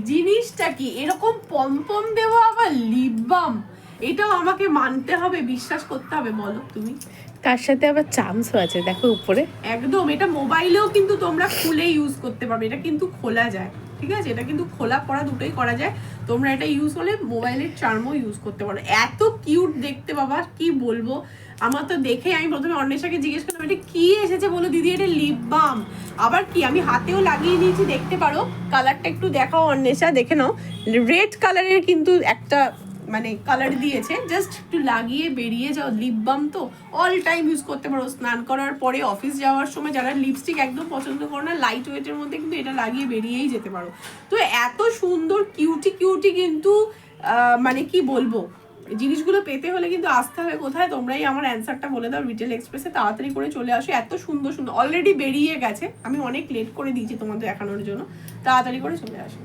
জিনিসটা কি এরকম পমপম দেওয়া আবার লিপ বাম, এটাও আমাকে মানতে হবে, বিশ্বাস করতে হবে, বলো তুমি। তার সাথে আবার চামচও আছে দেখো উপরে। একদম, এটা মোবাইলেও কিন্তু তোমরা খুলে ইউজ করতে পারবে, এটা কিন্তু খোলা যায়, ঠিক আছে, এটা কিন্তু খোলা করা দুটোই করা যায়। তোমরা এটা ইউজ হলে মোবাইলের চার্মও ইউজ করতে পারো। এত কিউট দেখতে বাবা, কি বলবো। আমার তো দেখে আমি প্রথমে অন্বেষাকে জিজ্ঞেস করলাম এটা কি এসেছে, বলো দিদি এটা লিপ বাম। আবার কি, আমি হাতেও লাগিয়ে নিয়েছি, দেখতে পারো। কালারটা একটু দেখাও অন্বেষা, দেখে নাও। রেড কালারের কিন্তু একটা মানে কালার দিয়েছে, জাস্ট একটু লাগিয়ে বেরিয়ে যাও। লিপ বাম তো অল টাইম ইউজ করতে পারো, স্নান করার পরে, অফিস যাওয়ার সময়, যারা লিপস্টিক একদম পছন্দ করো না, লাইট ওয়েটের মধ্যে কিন্তু এটা লাগিয়ে বেরিয়েই যেতে পারো। তো এত সুন্দর কিউটি কিন্তু মানে কি বলবো, জিনিসগুলো পেতে হলে কিন্তু আসতে হবে কোথায়, তোমরাই আমার অ্যান্সারটা বলে দাও। রিটেল এক্সপ্রেসে তাড়াতাড়ি করে চলে আসো, এত সুন্দর অলরেডি বেরিয়ে গেছে, আমি অনেক লেট করে দিয়েছি তোমাদের দেখানোর জন্য, তাড়াতাড়ি করে চলে আসো।